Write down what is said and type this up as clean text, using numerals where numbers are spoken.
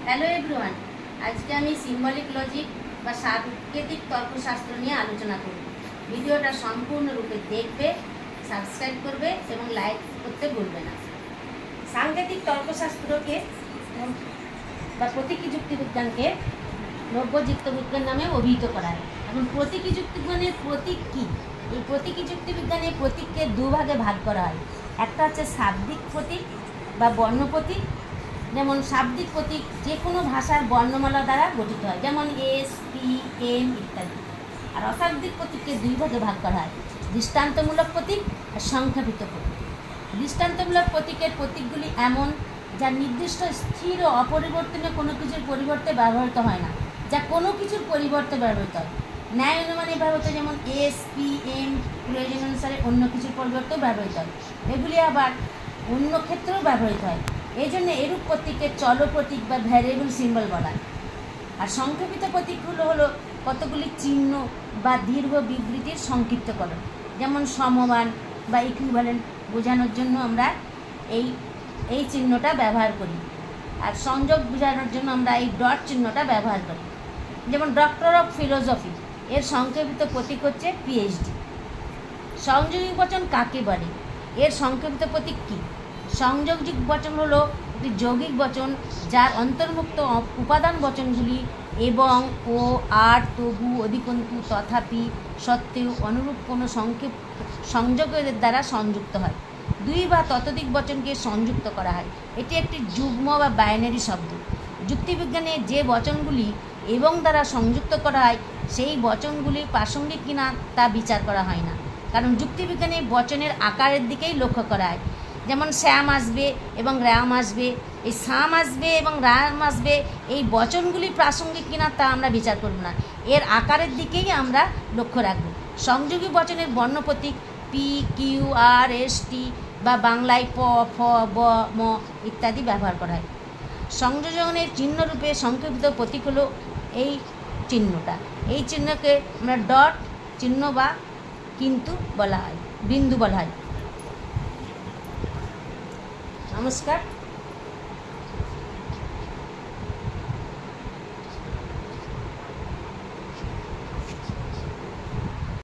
Hello everyone, আজকে আমি symbolic logic বা সাংকেতিক তর্কশাস্ত্র নিয়ে আলোচনা করব। ভিডিওটা সম্পূর্ণরূপে দেখবে, সাবস্ক্রাইব করবে এবং লাইক করতে ভুলবে না। সাংকেতিক তর্কশাস্ত্রকে বা প্রতীকী যুক্তিবিজ্ঞানকে নব্যযুক্ত বিজ্ঞান নামে অভিহিত করা হয়। এখন প্রতীকী যুক্তিবিজ্ঞানের প্রতীক কী? এই প্রতীকী যুক্তিবিজ্ঞানের প্রতীককে দুভাগে ভাগ করা হয়। একটা হচ্ছে শাব্দিক প্রতীক বা বর্ণ প্রতীক। যেমন শাব্দিক প্রতীক যে কোনো ভাষার বর্ণমালা দ্বারা গঠিত হয়, যেমন এস, পি, এম ইত্যাদি। আর অশাব্দিক প্রতীককে দুই ভাগে ভাগ করা হয়, দৃষ্টান্তমূলক প্রতীক আর সংক্ষেপিত প্রতীক। দৃষ্টান্তমূলক প্রতীকের প্রতীকগুলি এমন যা নির্দিষ্ট স্থির ও অপরিবর্তনীয় কোনো কিছুর পরিবর্তে ব্যবহৃত হয় না, যা কোনো কিছুর পরিবর্তে ব্যবহৃত হয়। ন্যায় অনুমানে ব্যবহৃত, যেমন এস, পি, এম প্রয়োজন অনুসারে অন্য কিছুর পরিবর্তেও ব্যবহৃত হয়। এগুলি আবার অন্য ক্ষেত্রেও ব্যবহৃত হয়। এই জন্য এরূপ প্রতীককে চল প্রতীক বা ভ্যারিয়েবল সিম্বল বলা হয়। আর সংক্ষেপিত প্রতীকগুলো হলো কতগুলি চিহ্ন বা দীর্ঘ বিবৃতির সংক্ষিপ্তকরণ, যেমন সমমান বা ইকুইভ্যালেন্ট বোঝানোর জন্য আমরা এই চিহ্নটা ব্যবহার করি। আর সংযোগ বোঝানোর জন্য আমরা এই ডট চিহ্নটা ব্যবহার করি। যেমন ডক্টর অফ ফিলোসফি এর সংক্ষেপিত প্রতীক হচ্ছে পিএইচডি। সংযোগী বচন কাকে বলে? এর সংক্ষেপিত প্রতীক কী? সংযোগযুক্ত বচন হলো একটি যৌগিক বচন যার অন্তর্ভুক্ত উপাদান বচনগুলি এবং, ও, আর, তবু, অধিকন্তু, তথাপি, সত্ত্বেও অনুরূপ কোনো সংযোগের দ্বারা সংযুক্ত হয়। দুই বা ততোধিক বচনকে সংযুক্ত করা হয়। এটি একটি যুগ্ম বা বাইনারি শব্দ। যুক্তিবিজ্ঞানে যে বচনগুলি এবং দ্বারা সংযুক্ত করা হয় সেই বচনগুলি প্রাসঙ্গিক কিনা তা বিচার করা হয় না, কারণ যুক্তিবিজ্ঞানে বচনের আকারের দিকেই লক্ষ্য করা হয়। যেমন শ্যাম আসবে এবং রাম আসবে, এই শাম আসবে এবং রাম আসবে, এই বচনগুলি প্রাসঙ্গিক কিনা তা আমরা বিচার করব না, এর আকারের দিকেই আমরা লক্ষ্য রাখব। সংযোগী বচনের বর্ণ প্রতীক পি, কিউ, আর, এস, টি বা বাংলায় প, ফ, ব, ম ইত্যাদি ব্যবহার করা হয়। সংযোজনের চিহ্নরূপে সংক্ষেপিত প্রতীক হলো এই চিহ্নটা। এই চিহ্নকে আমরা ডট চিহ্ন বা কিন্তু বলা হয়, বিন্দু বলা হয়। নমস্কার।